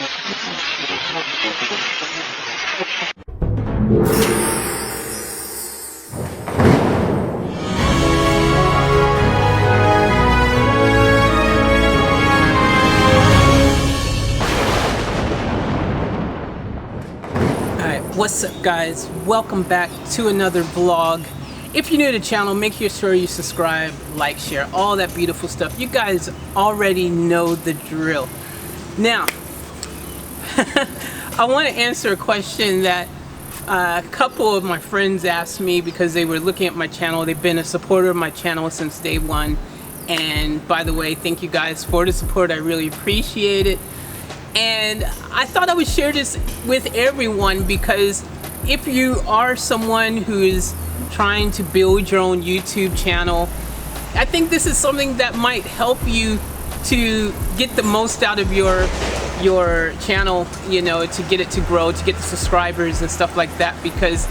What's up, guys? Welcome back to another vlog. If you're new to the channel, make sure you subscribe, like, share, all that beautiful stuff. You guys already know the drill. Now, I want to answer a question that a couple of my friends asked me because they were looking at my channel. They've been a supporter of my channel since day one. And by the way, thank you guys for the support. I really appreciate it. And I thought I would share this with everyone because if you are someone who is trying to build your own YouTube channel, I think this is something that might help you to get the most out of your channel, you know, to get it to grow, to get the subscribers and stuff like that. Because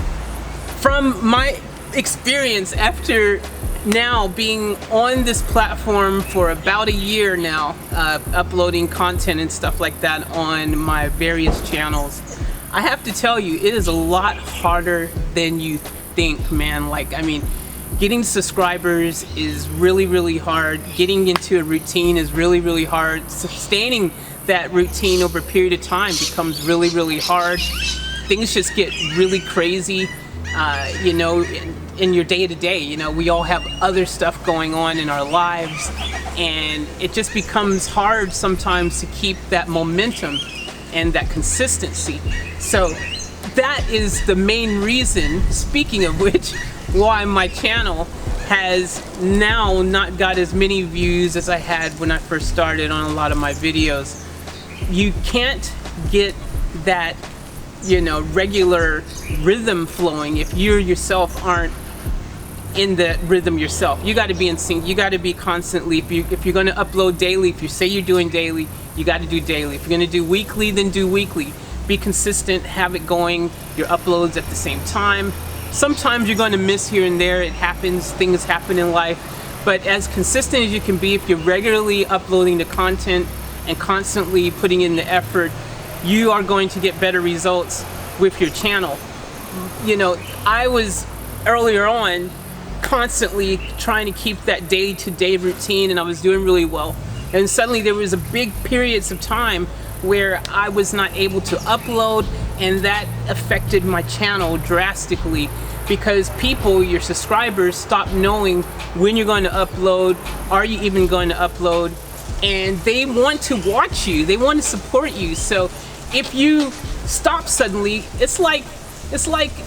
from my experience after now being on this platform for about a year now, uploading content and stuff like that on my various channels, I have to tell you, it is a lot harder than you think, man. Like, I mean, getting subscribers is really hard. Getting into a routine is really hard. Sustaining that routine over a period of time becomes really hard. Things just get really crazy, you know, in your day-to-day. You know, we all have other stuff going on in our lives, and it just becomes hard sometimes to keep that momentum and that consistency. So that is the main reason, speaking of which, why my channel has now not got as many views as I had when I first started on a lot of my videos. You can't get that, you know, regular rhythm flowing if you yourself aren't in the rhythm yourself. You got to be in sync. You got to be constantly, if you're going to upload daily, if you say you're doing daily, you got to do daily. If you're going to do weekly, then do weekly. Be consistent, have it going, your uploads at the same time. Sometimes you're going to miss here and there. It happens, things happen in life. But as consistent as you can be, if you're regularly uploading the content and constantly putting in the effort, you are going to get better results with your channel. You know, I was earlier on constantly trying to keep that day-to-day routine, and I was doing really well. And suddenly there was a big periods of time where I was not able to upload, and that affected my channel drastically because people, your subscribers, stop knowing when you're going to upload. Are you even going to upload? And they want to watch you, they want to support you. So if you stop suddenly, it's like,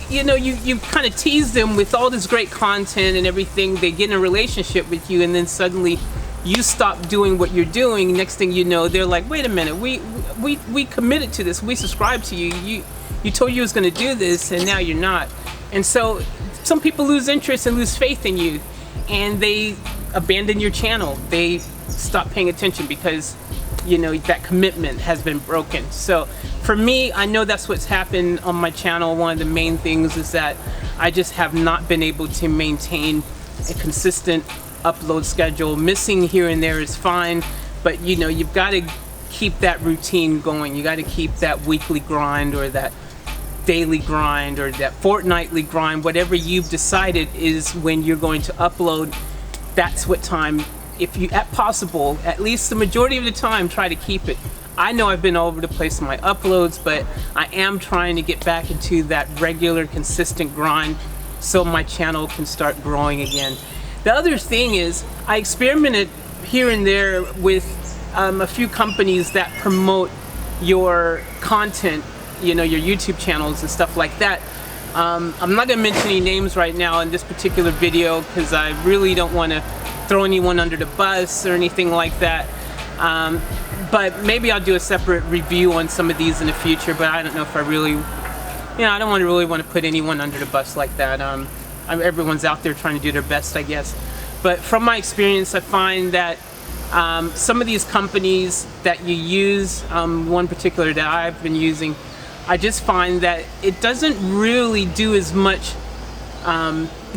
you know, you kind of tease them with all this great content and everything. They get in a relationship with you, and then suddenly you stop doing what you're doing. Next thing you know, they're like, wait a minute, we committed to this, we subscribed to you, you told you was going to do this, and now you're not. And so some people lose interest and lose faith in you, and they abandon your channel. They stop paying attention because, you know, that commitment has been broken. So for me, I know that's what's happened on my channel. One of the main things is that I just have not been able to maintain a consistent upload schedule. Missing here and there is fine, but you know, you've got to keep that routine going. You got to keep that weekly grind, or that daily grind, or that fortnightly grind. Whatever you've decided is when you're going to upload, that's what time. If you, at possible, at least the majority of the time, try to keep it. I know I've been all over the place in my uploads, but I am trying to get back into that regular, consistent grind so my channel can start growing again. The other thing is, I experimented here and there with a few companies that promote your content, you know, your YouTube channels and stuff like that. I'm not gonna mention any names right now in this particular video because I really don't want to throw anyone under the bus or anything like that. But maybe I'll do a separate review on some of these in the future, but I don't know if I really, you know, I don't really want to put anyone under the bus like that. Everyone's out there trying to do their best, I guess. But from my experience, I find that some of these companies that you use, one particular that I've been using, I just find that it doesn't really do as much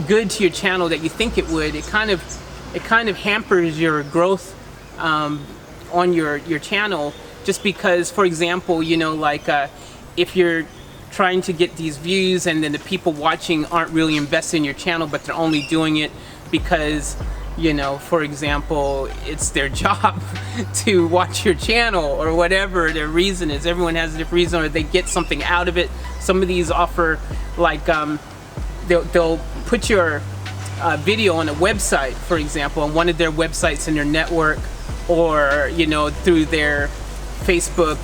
good to your channel that you think it would. It kind of hampers your growth on your channel just because, for example, you know, like if you're trying to get these views and then the people watching aren't really invested in your channel, but they're only doing it because, you know, for example, it's their job to watch your channel or whatever their reason is. Everyone has a different reason, or they get something out of it. Some of these offer, like, they'll put your video on a website, for example, on one of their websites in their network, or, you know, through their Facebook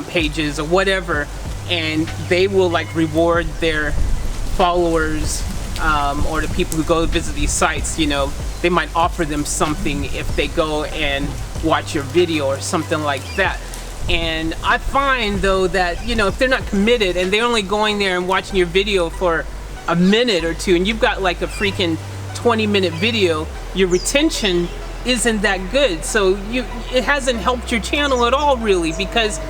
pages or whatever, and they will like reward their followers or the people who go to visit these sites. You know, they might offer them something if they go and watch your video or something like that. And I find though that, you know, if they're not committed and they're only going there and watching your video for a minute or two, and you've got like a freaking 20-minute video, your retention isn't that good. So it hasn't helped your channel at all, really, because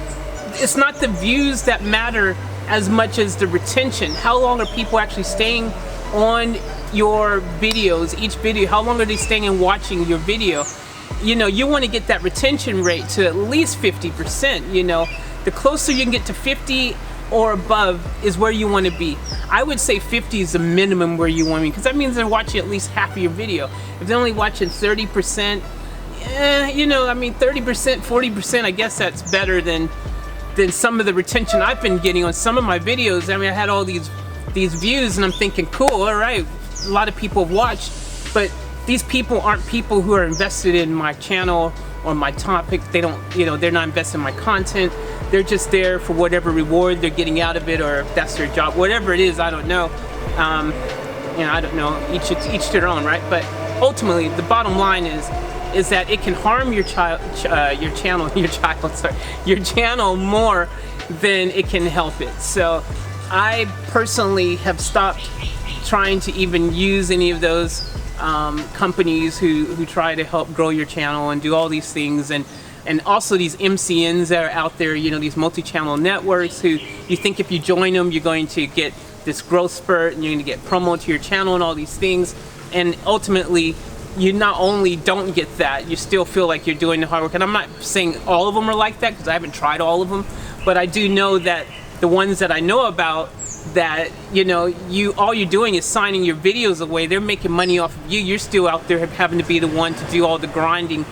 it's not the views that matter as much as the retention. How long are people actually staying on your videos, each video? How long are they staying and watching your video? You know, you want to get that retention rate to at least 50%. You know, the closer you can get to 50 or above is where you want to be. I would say 50 is the minimum where you want to be, because that means they're watching at least half of your video. If they're only watching 30%, you know, I mean, 30%, 40%, I guess that's better than some of the retention I've been getting on some of my videos. I mean, I had all these views and I'm thinking, cool, all right, a lot of people have watched, but these people aren't people who are invested in my channel or my topic. They don't, you know, they're not invested in my content. They're just there for whatever reward they're getting out of it, or if that's their job, whatever it is, I don't know. You know, I don't know, each to their own, right? But ultimately, the bottom line is that it can harm your channel more than it can help it. So I personally have stopped trying to even use any of those companies who try to help grow your channel and do all these things, and also these MCNs that are out there, you know, these multi-channel networks who you think if you join them, you're going to get this growth spurt and you're going to get promo to your channel and all these things. And ultimately, you not only don't get that, you still feel like you're doing the hard work. And I'm not saying all of them are like that, because I haven't tried all of them, but I do know that the ones that I know about, that, you know, all you're doing is signing your videos away. They're making money off of you. You're still out there having to be the one to do all the grinding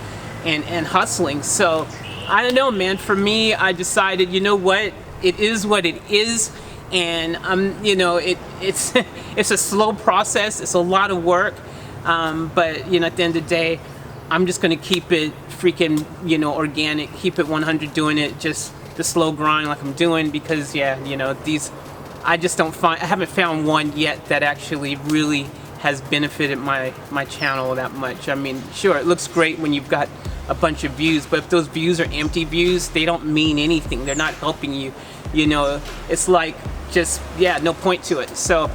and hustling. So I don't know, man. For me, I decided, you know what, it is what it is, and you know, it's it's a slow process. It's a lot of work, but you know, at the end of the day, I'm just gonna keep it freaking, you know, organic, keep it 100, doing it just the slow grind like I'm doing, because yeah, you know, I haven't found one yet that actually really has benefited my channel that much. I mean, sure, it looks great when you've got a bunch of views, but if those views are empty views, they don't mean anything. They're not helping you. You know, it's like just, yeah, no point to it. So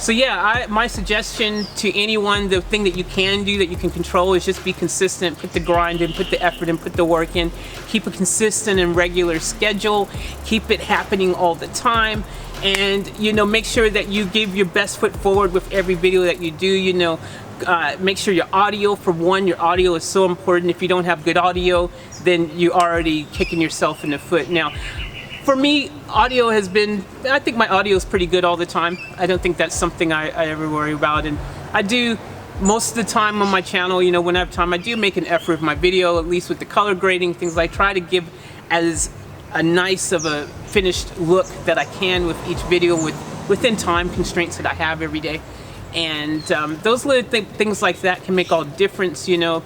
yeah, my suggestion to anyone, the thing that you can do, that you can control, is just be consistent, put the grind in, put the effort in, put the work in, keep a consistent and regular schedule, keep it happening all the time, and, you know, make sure that you give your best foot forward with every video that you do. You know, make sure your audio, for one, your audio is so important. If you don't have good audio, then you're already kicking yourself in the foot. Now, for me, audio has been, I think my audio is pretty good all the time. I don't think that's something I ever worry about. And I do, most of the time on my channel, you know, when I have time, I do make an effort with my video, at least with the color grading, things like, try to give as a nice of a finished look that I can with each video, within time constraints that I have every day. And those little things like that can make all the difference, you know.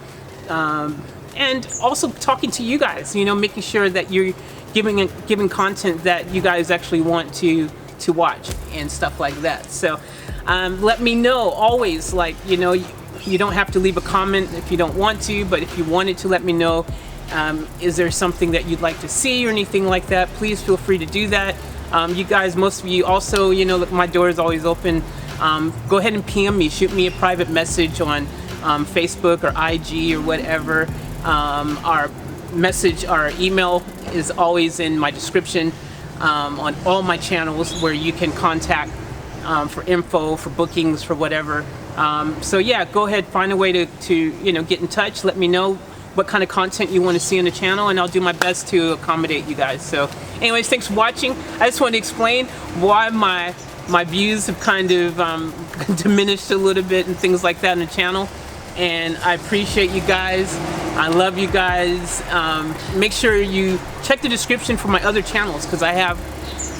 And also talking to you guys, you know, making sure that you're giving content that you guys actually want to watch and stuff like that. So let me know always, like, you know, you don't have to leave a comment if you don't want to, but if you wanted to, let me know. Is there something that you'd like to see or anything like that? Please feel free to do that. You guys, most of you also, you know, look, my door is always open. Go ahead and PM me, shoot me a private message on Facebook or IG or whatever. Our email is always in my description on all my channels, where you can contact for info, for bookings, for whatever. So yeah, go ahead, find a way to you know, get in touch. Let me know what kind of content you want to see on the channel, and I'll do my best to accommodate you guys. So anyways, thanks for watching. I just want to explain why my views have kind of diminished a little bit and things like that on the channel. And I appreciate you guys. I love you guys. Make sure you check the description for my other channels, because I have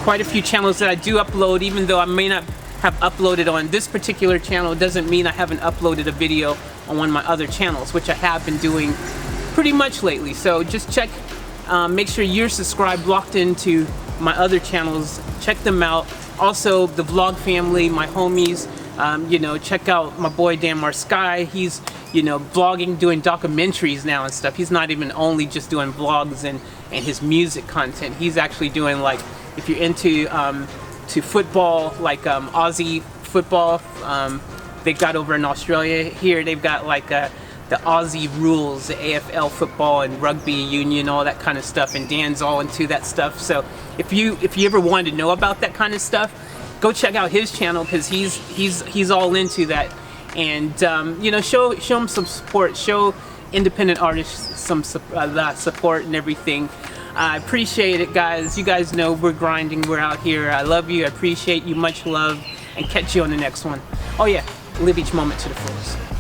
quite a few channels that I do upload. Even though I may not have uploaded on this particular channel, it doesn't mean I haven't uploaded a video on one of my other channels, which I have been doing pretty much lately. So just check, make sure you're subscribed, locked into my other channels. Check them out. Also, the vlog family, my homies, you know, check out my boy Damar Sky. He's, you know, vlogging, doing documentaries now and stuff. He's not even only just doing vlogs and his music content. He's actually doing, like, if you're into to football, like Aussie football, they've got over in Australia. Here they've got like the Aussie rules, the AFL football and rugby union, all that kind of stuff, and Dan's all into that stuff. So if you ever wanted to know about that kind of stuff, go check out his channel, because he's all into that. And you know, show him some support, show independent artists some support and everything. I appreciate it, guys. You guys know we're grinding, we're out here. I love you, I appreciate you, much love, and catch you on the next one. Oh yeah, live each moment to the fullest.